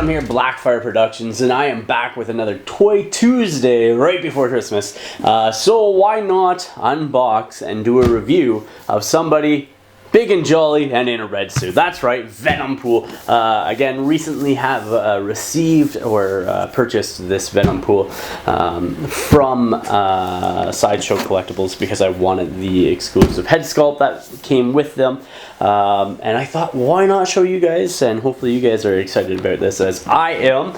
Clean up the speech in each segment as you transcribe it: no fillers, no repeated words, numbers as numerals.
Venom here, Blackfyre Productions, and I am back with another Toy Tuesday right before Christmas. So why not unbox and do a review of somebody big and jolly and in a red suit? That's right, Venompool. Again, recently have received or purchased this Venompool from Sideshow Collectibles because I wanted the exclusive head sculpt that came with them. And I thought, why not show you guys? And hopefully you guys are excited about this as I am.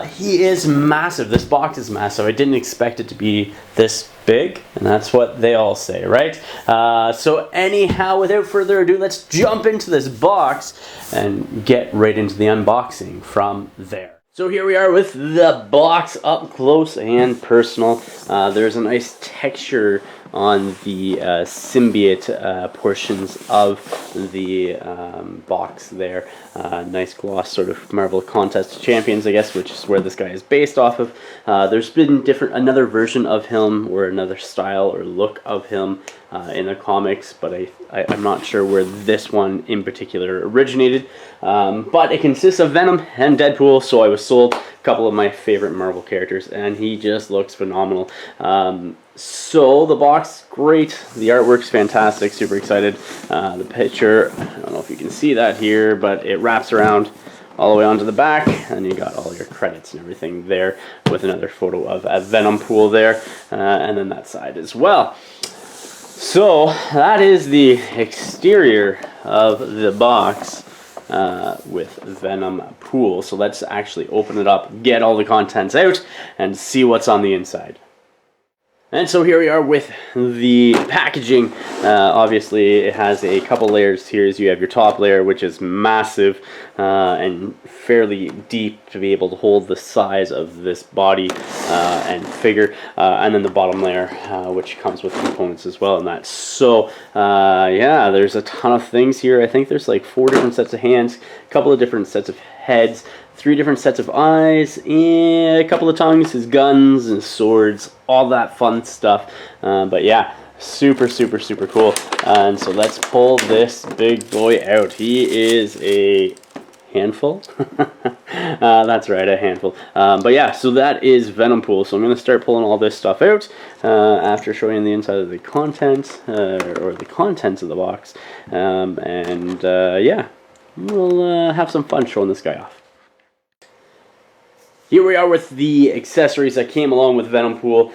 He is massive. This box is massive. I didn't expect it to be this big, and that's what they all say, right? So anyhow, without further ado, let's jump into this box and get right into the unboxing from there. So here we are with the box up close and personal. There's a nice texture on the symbiote portions of the box there. Nice gloss, sort of Marvel Contest of Champions, I guess, which is where this guy is based off of. There's been another version of him or another style or look of him in the comics, but I'm not sure where this one in particular originated. But it consists of Venom and Deadpool, so I was sold a couple of my favorite Marvel characters, and he just looks phenomenal. So the box, great. The artwork's fantastic. Super excited. The picture, I don't know if you can see that here, but it wraps around all the way onto the back, and you got all your credits and everything there with another photo of a Venompool there, and then that side as well. So that is the exterior of the box with Venompool. So let's actually open it up, get all the contents out, and see what's on the inside. And so here we are with the packaging. Obviously it has a couple layers here. You have your top layer, which is massive and fairly deep to be able to hold the size of this body and figure, and then the bottom layer, which comes with components as well, and that. So yeah, there's a ton of things here. I think there's like 4 different sets of hands, a couple of different sets of heads, 3 different sets of eyes, and a couple of tongues, his guns and swords, all that fun stuff. But yeah, super cool. And so let's pull this big boy out. He is a handful. That's right, a handful. But yeah, so that is Venompool. So I'm going to start pulling all this stuff out after showing the inside of the content, or the contents of the box. Yeah, we'll have some fun showing this guy off. Here we are with the accessories that came along with Venompool.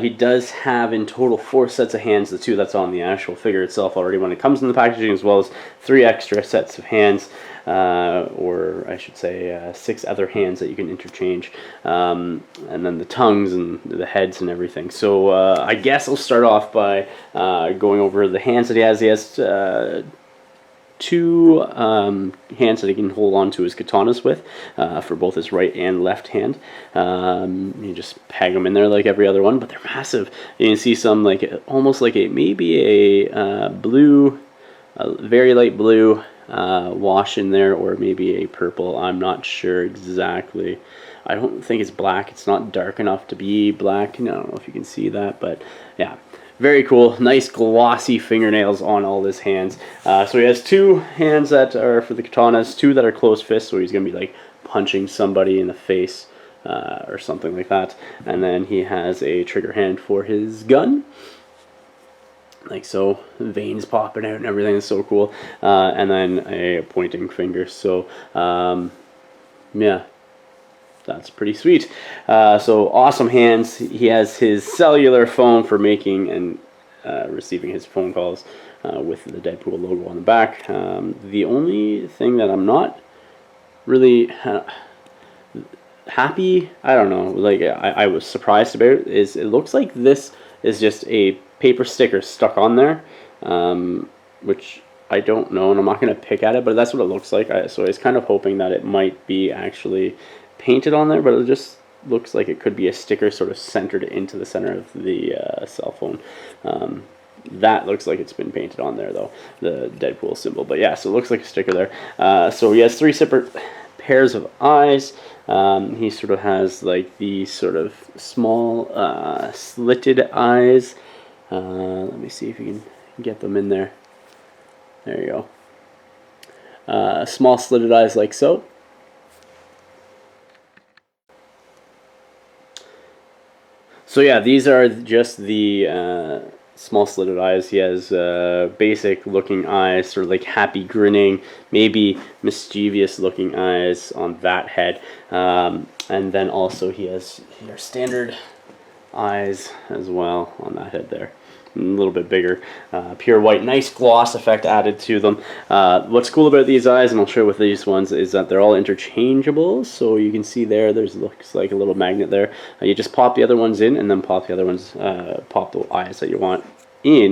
He does have in total 4 sets of hands, the 2 that's on the actual figure itself already when it comes in the packaging, as well as 3 extra sets of hands, or I should say 6 other hands that you can interchange, and then the tongues and the heads and everything. So I guess I'll start off by going over the hands that he has. He has 2 hands that he can hold on to his katanas with, for both his right and left hand. You just peg them in there like every other one, but they're massive. You can see some like almost like maybe a blue, a very light blue wash in there, or maybe a purple. I'm not sure exactly. I don't think it's black. It's not dark enough to be black. I don't know if you can see that, but yeah. Very cool. Nice glossy fingernails on all his hands. So he has 2 hands that are for the katanas, 2 that are closed fists, so he's going to be like punching somebody in the face or something like that. And then he has a trigger hand for his gun, like so, veins popping out and everything. Is so cool. And then a pointing finger. So yeah, that's pretty sweet. So awesome hands. He has his cellular phone for making and receiving his phone calls with the Deadpool logo on the back. The only thing that I'm not really happy, I don't know, like I was surprised about, is it looks like this is just a paper sticker stuck on there, which I don't know, and I'm not going to pick at it, but that's what it looks like. So I was kind of hoping that it might be actually painted on there, but it just looks like it could be a sticker sort of centered into the center of the cell phone. That looks like it's been painted on there though, the Deadpool symbol. But yeah, so it looks like a sticker there. So he has 3 separate pairs of eyes. He sort of has like these sort of small slitted eyes. Let me see if you can get them in there. There you go. Small slitted eyes like so. So yeah, these are just the small slitted eyes. He has basic looking eyes, sort of like happy grinning, maybe mischievous looking eyes on that head. And then also he has your standard eyes as well on that head there. A little bit bigger, pure white, nice gloss effect added to them. What's cool about these eyes, and I'll show you with these ones, is that they're all interchangeable. So you can see there's looks like a little magnet there. You just pop the other ones in, and then pop the other ones, pop the eyes that you want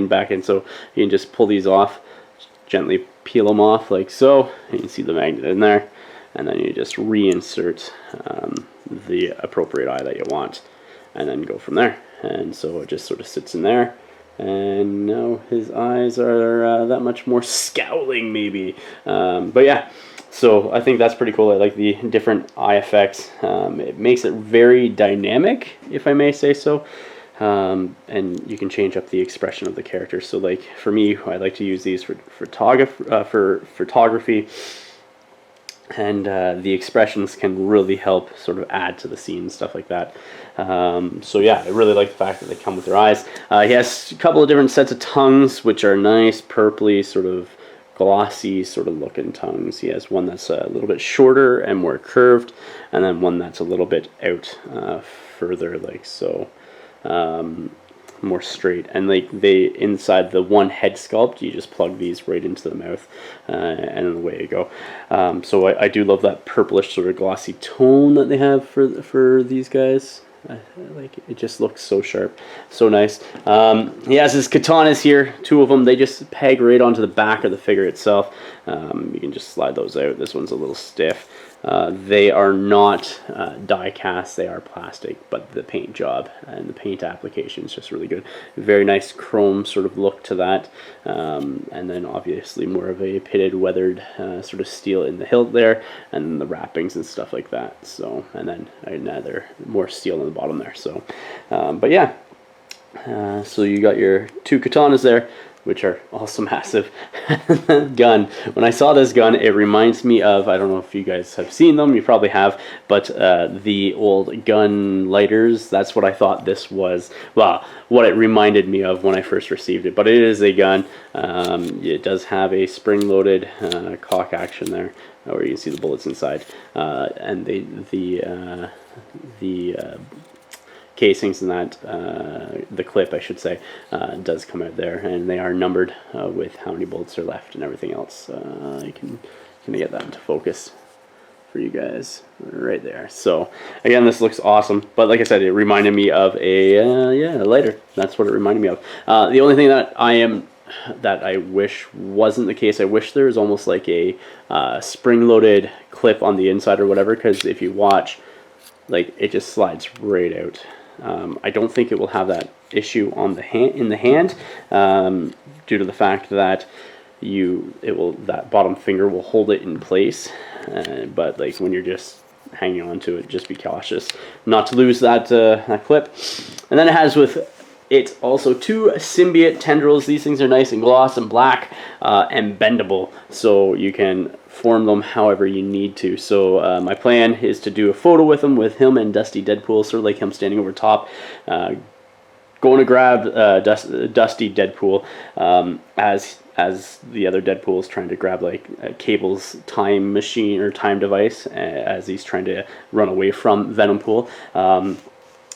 back in. So you can just pull these off, gently peel them off like so. You can see the magnet in there, and then you just reinsert the appropriate eye that you want, and then go from there. And so it just sort of sits in there. And now his eyes are that much more scowling, maybe. But yeah, so I think that's pretty cool. I like the different eye effects. It makes it very dynamic, if I may say so. And you can change up the expression of the character. So like for me, I like to use these for photography. And the expressions can really help sort of add to the scene and stuff like that. So yeah, I really like the fact that they come with their eyes. He has a couple of different sets of tongues, which are nice, purpley, sort of glossy sort of looking tongues. He has one that's a little bit shorter and more curved, and then one that's a little bit out further, like so. More straight, and like they inside the one head sculpt, you just plug these right into the mouth, and away you go. So I do love that purplish sort of glossy tone that they have for these guys. Like it just looks so sharp, so nice. He has his katanas here, 2 of them. They just peg right onto the back of the figure itself. You can just slide those out. This one's a little stiff. They are not die cast, they are plastic, but the paint job and the paint application is just really good. Very nice chrome sort of look to that, and then obviously more of a pitted, weathered sort of steel in the hilt there, and then the wrappings and stuff like that. So, and then another more steel on the bottom there. So, but yeah, so you got your 2 katanas there, which are also massive. Gun. When I saw this gun, it reminds me of, I don't know if you guys have seen them, you probably have, but the old gun lighters, that's what I thought this was. Well, what it reminded me of when I first received it, but it is a gun. It does have a spring-loaded cock action there, where you can see the bullets inside, and the casings and that, the clip I should say, does come out there, and they are numbered with how many bullets are left and everything else. I can get that into focus for you guys right there. So again, this looks awesome, but like I said, it reminded me of a lighter. That's what it reminded me of. The only thing that I wish wasn't the case, I wish there was almost like a spring-loaded clip on the inside or whatever, because if you watch, like, it just slides right out. I don't think it will have that issue on the hand, due to the fact that that bottom finger will hold it in place. But like when you're just hanging on to it, just be cautious not to lose that clip. And then it has with it also 2 symbiote tendrils. These things are nice and gloss and black, and bendable, so you can form them however you need to. So my plan is to do a photo with him and Dusty Deadpool, sort of like him standing over top, going to grab Dusty Deadpool as the other Deadpool is trying to grab like Cable's time machine or time device, as he's trying to run away from Venompool.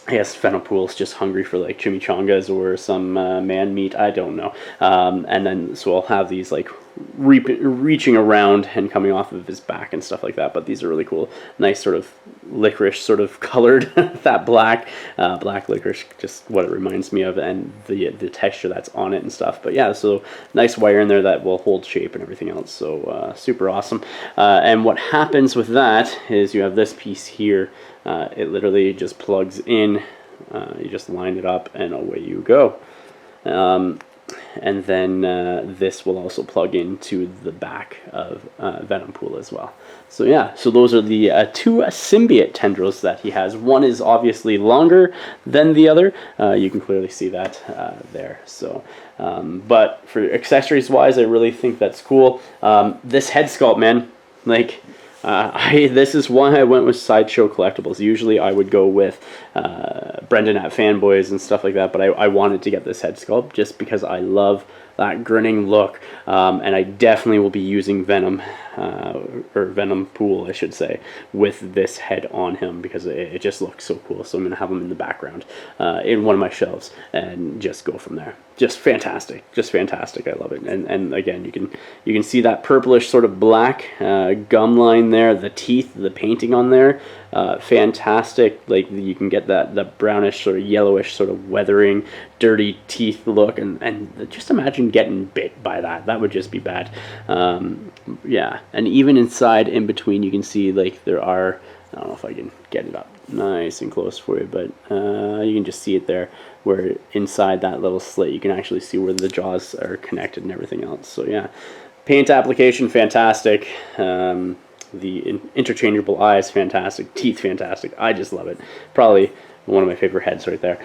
I guess Venompool's just hungry for like chimichangas or some man meat, I don't know. And then so I'll have these like reaching around and coming off of his back and stuff like that. But these are really cool, nice sort of licorice sort of colored, that black licorice, just what it reminds me of, and the texture that's on it and stuff. But yeah, so nice wire in there that will hold shape and everything else. So super awesome. And what happens with that is you have this piece here. It literally just plugs in, you just line it up and away you go. And then this will also plug into the back of Venompool as well. So yeah, so those are the 2 symbiote tendrils that he has. One is obviously longer than the other. You can clearly see that there. So, but for accessories wise, I really think that's cool. This head sculpt, man, like, This is why I went with Sideshow Collectibles. Usually I would go with Brendan at Fanboys and stuff like that, but I wanted to get this head sculpt just because I love that grinning look, and I definitely will be using Venom, or Venompool, I should say, with this head on him because it just looks so cool. So I'm going to have him in the background in one of my shelves and just go from there. Just fantastic, just fantastic. I love it. And again, you can see that purplish sort of black gum line there, the teeth, the painting on there. Fantastic. Like you can get that brownish sort of yellowish sort of weathering, dirty teeth look, and just imagine getting bit by that. That would just be bad. Yeah, and even inside, in between, you can see like there are. I don't know if I can get it up nice and close for you, but you can just see it there, where inside that little slit you can actually see where the jaws are connected and everything else. So yeah, paint application fantastic. The interchangeable eyes fantastic, teeth fantastic. I just love it. Probably one of my favorite heads right there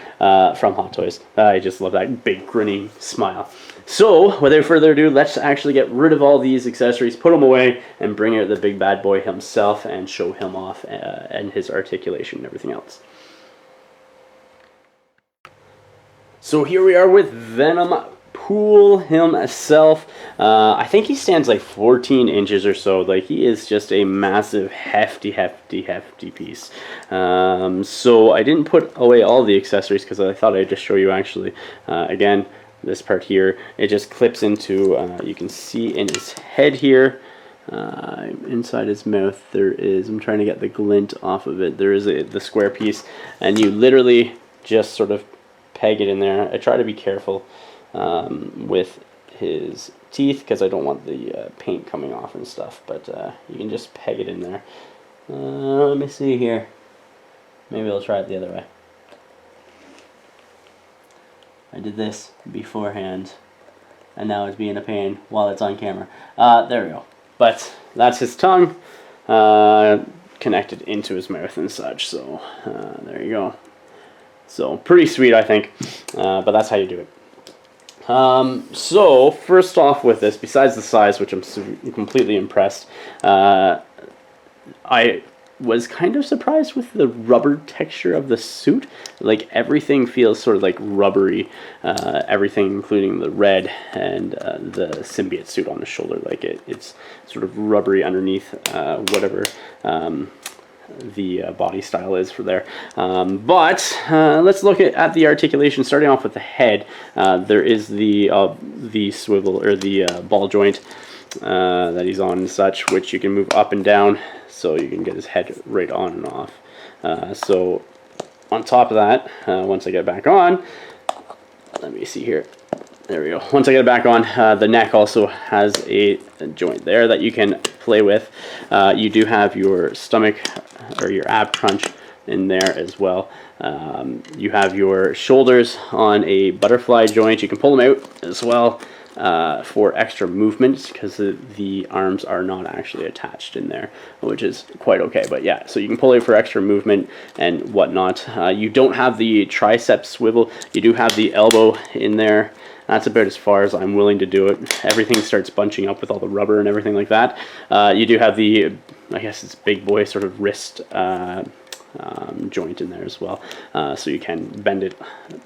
from Hot Toys. I just love that big grinning smile. So without further ado, let's actually get rid of all these accessories, put them away, and bring out the big bad boy himself and show him off and his articulation and everything else. So here we are with Venompool himself. I think he stands like 14 inches or so. Like he is just a massive, hefty piece. So I didn't put away all the accessories because I thought I'd just show you actually. Again, this part here, it just clips into, you can see in his head here, inside his mouth there is, I'm trying to get the glint off of it, there is the square piece, and you literally just sort of peg it in there. I try to be careful with his teeth because I don't want the paint coming off and stuff, but you can just peg it in there. Let me see here, maybe I'll try it the other way. I did this beforehand, and now it's being a pain while it's on camera. There we go. But that's his tongue connected into his mouth and such. So there you go. So pretty sweet, I think. But that's how you do it. So first off with this, besides the size, which I'm completely impressed, I was kind of surprised with the rubber texture of the suit. Like everything feels sort of like rubbery, everything including the red and the symbiote suit on the shoulder. Like it's sort of rubbery underneath whatever the body style is for there. But let's look at the articulation. Starting off with the head, there is the swivel or the ball joint that he's on and such, which you can move up and down so you can get his head right on and off. So on top of that, once I get it back on, let me see here. There we go. Once I get it back on, the neck also has a joint there that you can play with. You do have your stomach or your ab crunch in there as well. You have your shoulders on a butterfly joint. You can pull them out as well for extra movement because the arms are not actually attached in there, which is quite okay. But yeah, so you can pull it for extra movement and whatnot. You don't have the tricep swivel. You do have the elbow in there. That's about as far as I'm willing to do it. Everything starts bunching up with all the rubber and everything like that. You do have the, I guess it's big boy sort of wrist joint in there as well, so you can bend it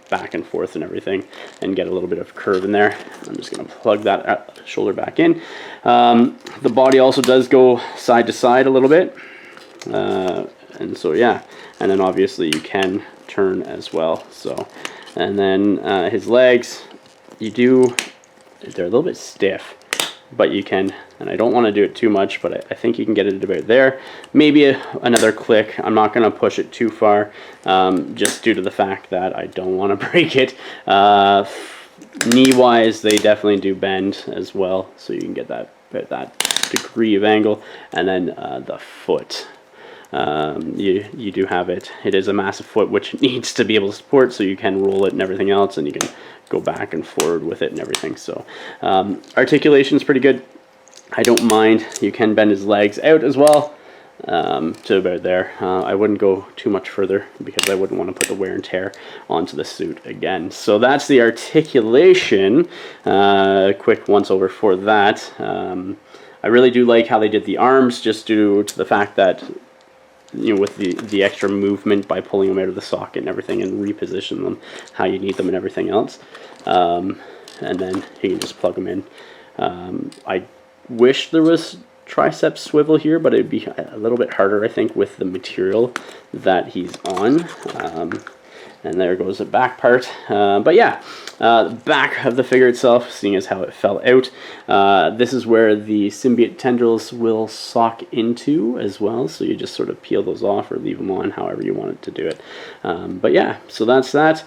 back and forth and everything and get a little bit of curve in there. I'm just going to plug that shoulder back in. The body also does go side to side a little bit, and so yeah, and then obviously you can turn as well. So, and then his legs, they're a little bit stiff, but you can, and I don't want to do it too much, but I think you can get it about there. Maybe another click. I'm not going to push it too far, just due to the fact that I don't want to break it. Knee-wise, they definitely do bend as well, so you can get that degree of angle. And then the foot. You do have it. It is a massive foot, which needs to be able to support, so you can roll it and everything else, and you can go back and forward with it and everything. So articulation is pretty good. I don't mind. You can bend his legs out as well to about there. I wouldn't go too much further because I wouldn't want to put the wear and tear onto the suit again. So that's the articulation. Quick once over for that. I really do like how they did the arms, just due to the fact that, you know, with the extra movement by pulling them out of the socket and everything and reposition them how you need them and everything else. And then you can just plug them in. I wish there was tricep swivel here, but it'd be a little bit harder, I think, with the material that he's on. And there goes the back part. But yeah, the back of the figure itself, seeing as how it fell out, this is where the symbiote tendrils will sock into as well. So you just sort of peel those off or leave them on, however you want it to do it. But yeah, so that's that.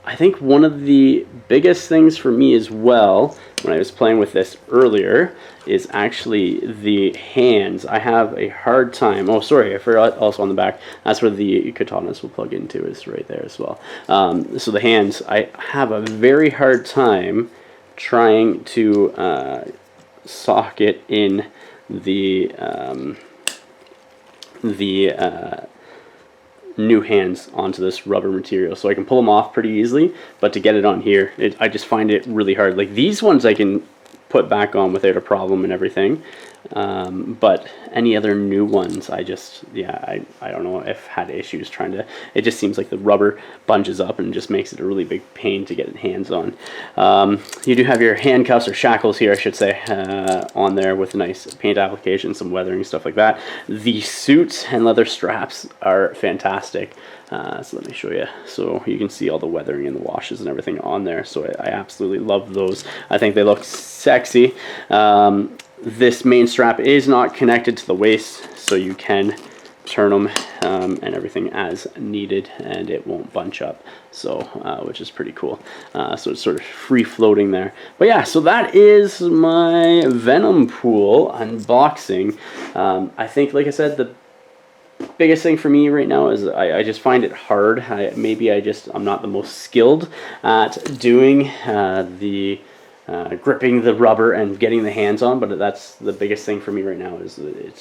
I think one of the biggest things for me as well, when I was playing with this earlier, is actually the hands. I have a hard time. Oh, sorry, I forgot also on the back. That's where the katanas will plug into, is right there as well. So the hands, I have a very hard time trying to socket in the new hands onto this rubber material, so I can pull them off pretty easily, but to get it on here, I just find it really hard. Like these ones I can put back on without a problem and everything, but any other new ones, I just, yeah, I don't know, I've had issues trying to, it just seems like the rubber bunges up and just makes it a really big pain to get hands on. You do have your handcuffs, or shackles here I should say, on there with a nice paint application, some weathering, stuff like that. The suits and leather straps are fantastic. So let me show you. So you can see all the weathering and the washes and everything on there. So I absolutely love those. I think they look sexy. This main strap is not connected to the waist, so you can turn them and everything as needed, and it won't bunch up. So which is pretty cool. So it's sort of free floating there. But yeah, so that is my Venompool unboxing. I think, like I said, the biggest thing for me right now is I just find it hard. Maybe I'm not the most skilled at doing gripping the rubber and getting the hands on, but that's the biggest thing for me right now.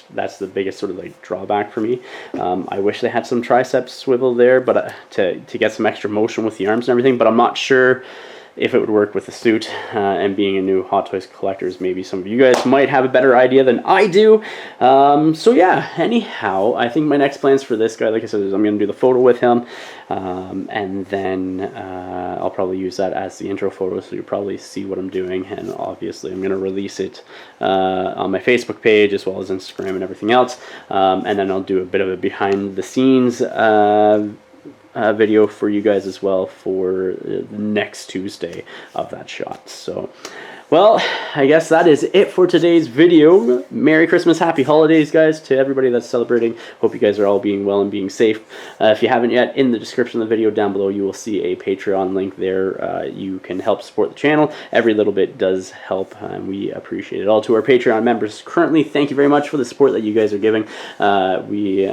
That's the biggest sort of like drawback for me. I wish they had some tricep swivel there, but to get some extra motion with the arms and everything, but I'm not sure if it would work with the suit, and being a new Hot Toys collectors, maybe some of you guys might have a better idea than I do. So yeah, anyhow, I think my next plans for this guy, like I said, is I'm going to do the photo with him, and then I'll probably use that as the intro photo, so you'll probably see what I'm doing, and obviously I'm going to release it on my Facebook page as well as Instagram and everything else, and then I'll do a bit of a behind the scenes video for you guys as well for next Tuesday of that shot. So, well, I guess that is it for today's video. Merry Christmas, Happy Holidays, guys, to everybody that's celebrating. Hope you guys are all being well and being safe. If you haven't yet, in the description of the video down below, you will see a Patreon link there. You can help support the channel. Every little bit does help, and we appreciate it all. To our Patreon members currently, thank you very much for the support that you guys are giving. We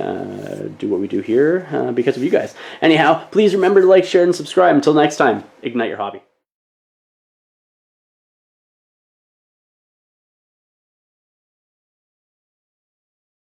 do what we do here because of you guys. Anyhow, please remember to like, share, and subscribe. Until next time, ignite your hobby.